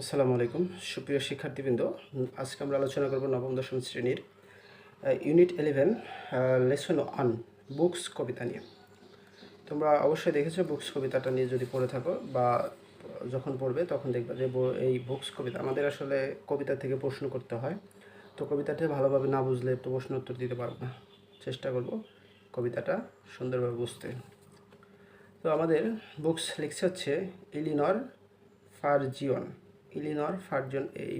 আসসালামু আলাইকুম সুপ্রিয় শিক্ষার্থীবৃন্দ। আজকে আমরা আলোচনা করব নবম দশম শ্রেণীর ইউনিট 11 লেসন 1 বুকস কবিতা নিয়ে। তোমরা অবশ্যই দেখেছো বুকস কবিতাটা নিয়ে যদি পড়ে থাকো বা যখন পড়বে তখন দেখবে যে এই বুকস কবিতা আমাদের আসলে কবিতা থেকে প্রশ্ন করতে হয়। তো কবিতাটা ভালোভাবে না বুঝলে তো প্রশ্ন উত্তর দিতে পারবো না। চেষ্টা করব কবিতাটা সুন্দরভাবে বুঝতে। তো আমাদের বুকস লিখছে হচ্ছে ইলিনর ফার্জিয়ন। ইলিনর ফার্জিয়ন এই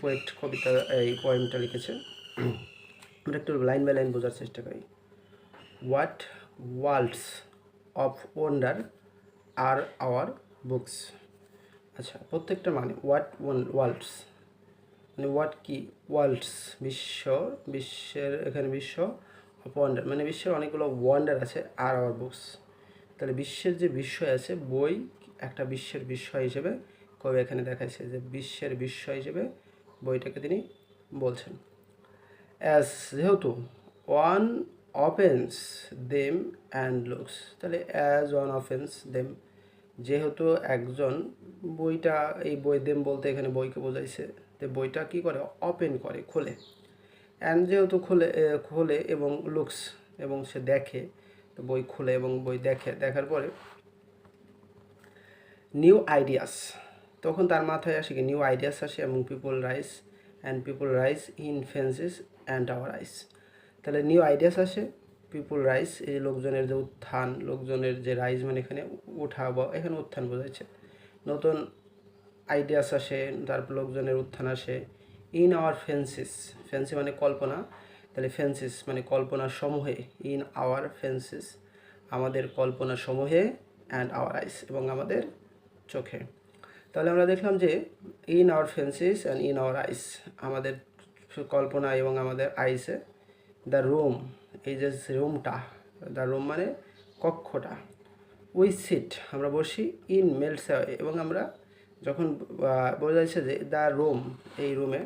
পোয়েট কবিতা এই পোয়েমটা লিখেছে। আমরা একটু লাইন বাই লাইন বোঝার চেষ্টা করি। What worlds of wonder are our books. আচ্ছা, প্রত্যেকটা মানে ওয়ার্ল্ডস মানে হোয়াট কি ওয়ার্ল্ডস বিশ্বের এখানে বিশ্ব অফ ওয়ান্ডার মানে বিশ্বের অনেকগুলো ওয়ান্ডার আছে আর আওয়ার বুকস। তাহলে বিশ্বের যে বিস্ময় আছে বই একটা বিশ্বের বিস্ময় হিসেবে কবি এখানে দেখাইছে যে বিশ্বের বিস্ময় হিসেবে বইটাকে তিনি বলছেন। অ্যাজ যেহেতু ওয়ান অপেন্স দেম অ্যান্ড লুকস, তাহলে অ্যাজ ওয়ান অপেন্স দেম যেহেতু একজন বইটা এই বই দেম বলতে এখানে বইকে বোঝাইছে যে বইটা কি করে ওপেন করে খোলে। অ্যান্ড যেহেতু খোলে এবং লুকস এবং সে দেখে, তো বই খুলে এবং বই দেখার পরে নিউ আইডিয়াস, তখন তার মাথায় আসে কি নিউ আইডিয়াস আসে এবং people rise in fences and our eyes. তাহলে নিউ আইডিয়াস আসে, পিপল রাইজ এই লোকজনের যে উত্থান, লোকজনের যে রাইজ মানে এখানে ওঠা বা এখানে উত্থান বোঝাচ্ছে, নতুন আইডিয়াস আসে, তারপর লোকজনের উত্থান আসে। ইন আওয়ার ফেন্সি মানে কল্পনা, তাহলে ফেন্সিস মানে কল্পনার সমূহে, ইন আওয়ার ফেন্সিস আমাদের কল্পনা সমূহে, অ্যান্ড আওয়ার আইস এবং আমাদের চোখে। তাহলে আমরা দেখলাম যে in our fancies and in our eyes আমাদের কল্পনা এবং আমাদের আইসে। দ্য রুম এই যে রুমটা, দ্য রুম মানে কক্ষটা। উই সিট আমরা বসি, ইন মেল্টস অ্যাওয়ে এবং আমরা যখন বোঝা যাচ্ছে যে দ্য রুম এই রুমে,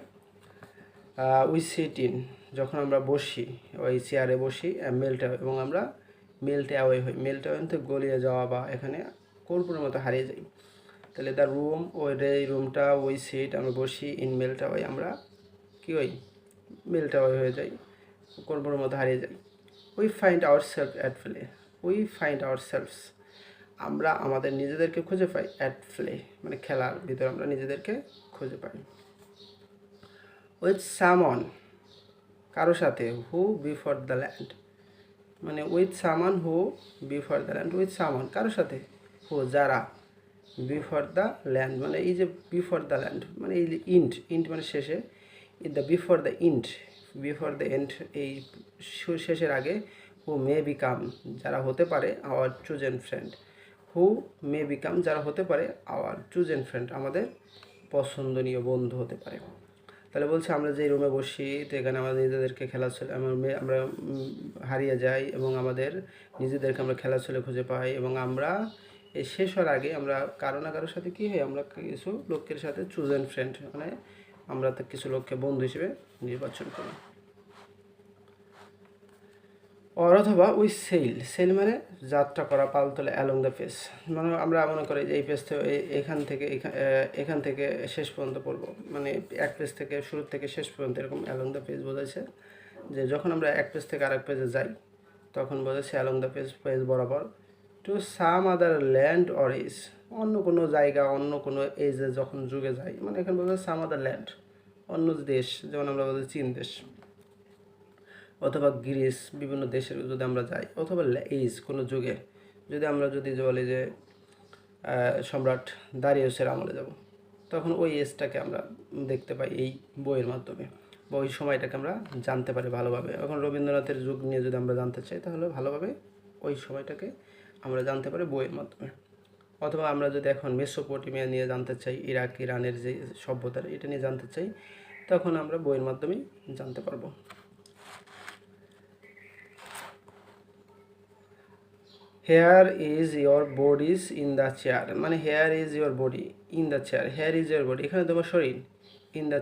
উই সিট ইন যখন আমরা বসি ওই চেয়ারে বসি, মেল্ট অ্যাওয়ে এবং আমরা মেল্ট অ্যাওয়ে হই। মেল্ট অ্যাওয়ে তো গলিয়ে যাওয়া বা এখানে কর্পূরের মতো হারিয়ে যাই। তাহলে দ্য রুম ওই এই রুমটা, ওই সিট আমরা বসি, ইন মেল্ট অ্যাওয়ে আমরা কী হই মেল্ট অ্যাওয়ে হয়ে যাই, কর্পূরের মতো হারিয়ে যাই। উই ফাইন্ড আওয়ার সেলফস আমরা আমাদের নিজেদেরকে খুঁজে পাই। অ্যাট প্লে মানে খেলার ভিতরে আমরা নিজেদেরকে খুঁজে পাই। উইথ সামন কারো সাথে, হু বিফোর দ্য ল্যান্ড মানে উইথ সামান হু বিফোর দ্য ল্যান্ড, উইথ সামান কারো সাথে, হু যারা, বিফোর দ্য ল্যান্ড মানে এই যে বিফোর দ্য ল্যান্ড মানে এই ইন্ট মানে শেষে, বিফোর দ্য এন্ড এই শেষের আগে, হু মে বিকাম যারা হতে পারে আওয়ার চুজেন ফ্রেন্ড, হু মে বিকাম যারা হতে পারে আওয়ার চুজেন ফ্রেন্ড আমাদের পছন্দনীয় বন্ধু হতে পারে। তাহলে বলছে আমরা যে রুমে বসি তো এখানে আমাদের নিজেদেরকে খেলাধুলা আমরা হারিয়ে যাই এবং আমাদের নিজেদেরকে আমরা খেলাধুলা খুঁজে পাই এবং আমরা এই শেষ হওয়ার আগে আমরা কারো না কারোর সাথে কী হয় আমরা কিছু লোকের সাথে চুজেন ফ্রেন্ড মানে আমরা তো কিছু লোককে বন্ধু হিসেবে নির্বাচন করি। অথবা উই সেল মানে যাত্রা করা পাল তোলে অ্যালং দ্য পেজ মানে আমরা মনে করি যে এই পেজ থেকে এখান থেকে শেষ পর্যন্ত পড়বো মানে এক পেজ থেকে শুরু থেকে শেষ পর্যন্ত এরকম অ্যালং দ্য পেজ বোঝাচ্ছে যে যখন আমরা এক পেজ থেকে আরেক পেজে যাই তখন বোঝাচ্ছে অ্যালং দ্য পেজ বরাবর। To some other land or edge অন্য কোনো জায়গা অন্য কোনো এজে যখন যুগে যাই মানে এখানে বোঝাচ্ছে সাম আদার ল্যান্ড অন্য দেশ, যেমন আমরা বলছি চীন দেশ অথবা গ্রিস বিভিন্ন দেশের যদি আমরা যাই, অথবা এইজ কোনো যুগে যদি আমরা বলি যে সম্রাট দারিউসের আমলে যাব তখন ওই এজটাকে আমরা দেখতে পাই এই বইয়ের মাধ্যমে বা ওই সময়টাকে আমরা জানতে পারি ভালোভাবে। এখন রবীন্দ্রনাথের যুগ নিয়ে যদি আমরা জানতে চাই তাহলে ভালোভাবে ওই সময়টাকে আমরা জানতে পারি বইয়ের মাধ্যমে। অথবা আমরা যদি এখন মেসোপটেমিয়া নিয়ে জানতে চাই, ইরাক ইরানের যে সভ্যতার এটা নিয়ে জানতে চাই তখন আমরা বইয়ের মাধ্যমেই জানতে পারবো। Here is your bodies in the chair মানে here is your body in the chair, here is your body এখানে তোমার শরীর, ইন দ্য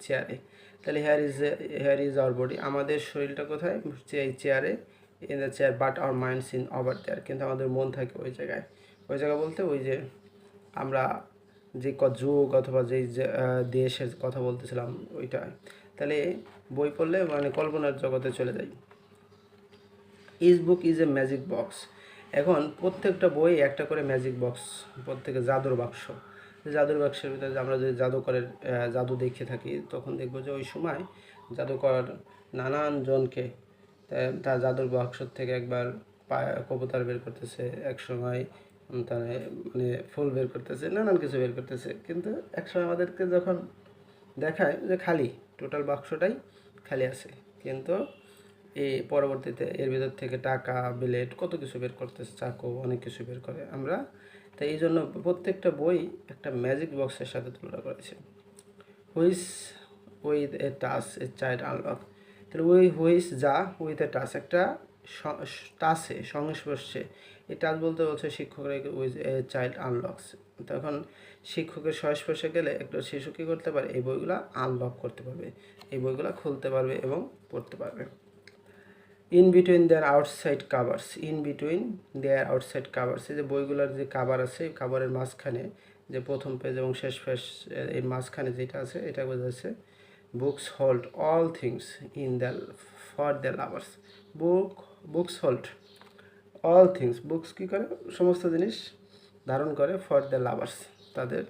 চেয়ারে তাহলে হেয়ার ইজ আওয়ার বডি আমাদের শরীরটা কোথায়, এই চেয়ারে, in the chair but our minds in over there কিন্তু আমাদের মন থাকে ওই জায়গায় বলতে ওই যে আমরা যে যুগ অথবা যেই দেশের কথা বলতেছিলাম ওইটা, তাহলে বই পড়লে মানে কল্পনার জগতে চলে যাই। Is book is a magic box. এখন প্রত্যেকটা বই একটা করে ম্যাজিক বক্স, প্রত্যেকে জাদুর বাক্স। জাদুর বাক্সের ভিতরে আমরা যদি জাদুকরের জাদু দেখে থাকি, তখন দেখবো যে ওই সময় জাদুকর নানান জনকে তার জাদুর বাক্স থেকে একবার কবুতর বের করতেছে, এক সময় তার মানে ফুল বের করতেছে, নানান কিছু বের করতেছে। কিন্তু একসময় আমাদেরকে যখন দেখায় যে খালি, টোটাল বাক্সটাই খালি আছে, কিন্তু এই পরবর্তীতে এর ভিতর থেকে টাকা, বিলেট, কত কিছু বের করতেছে, চাকু, অনেক কিছু বের করে আমরা। তাই এই জন্য প্রত্যেকটা বই একটা ম্যাজিক বক্সের সাথে তুলনা করেছে। Which with a touch a child unlock. তাহলে হুইস যা উইথ এ টাচ, একটা টাচে, সংস্পর্শে। এই টাচ বলতে বলছে শিক্ষকের উইথ এ চাইল্ড আনলকস। তখন শিক্ষকের সংস্পর্শে গেলে একটা শিশু কী করতে পারে, এই বইগুলো আনলক করতে পারবে, এই বইগুলো খুলতে পারবে এবং পড়তে পারবে। In between there outside covers, in between there outside covers, এই যে বইগুলোর যে কাভার আছে, কাভারের মাঝখানে যে প্রথম পেজ এবং শেষ পেজ, এর মাঝখানে যেটা আছে এটা বোঝাচ্ছে books hold all things in the for the lovers. Books hold all things, books কী করে, সমস্ত জিনিস ধারণ করে, ফর দ্য লাভার্স, তাদের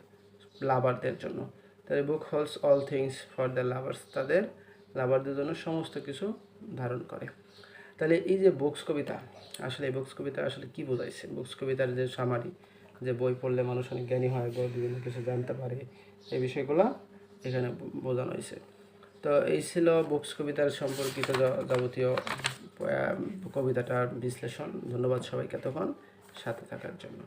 লাভারদের জন্য। তাহলে book holds all things for the lovers, তাদের লাভারদের জন্য সমস্ত কিছু ধারণ করে। তাহলে এই যে বুকস কবিতা, আসলে এই বুকস কবিতা আসলে কী বোঝাইছে? বুকস কবিতার যে সামারি, যে বই পড়লে মানুষ অনেক জ্ঞানী হয়, বই বিভিন্ন কিছু জানতে পারে, এই বিষয়গুলো এখানে বোঝানো হয়েছে। তো এই ছিল বুকস কবিতার সম্পর্কিত যাবতীয় কবিতাটার বিশ্লেষণ। ধন্যবাদ সবাইকে এতক্ষণ সাথে থাকার জন্য।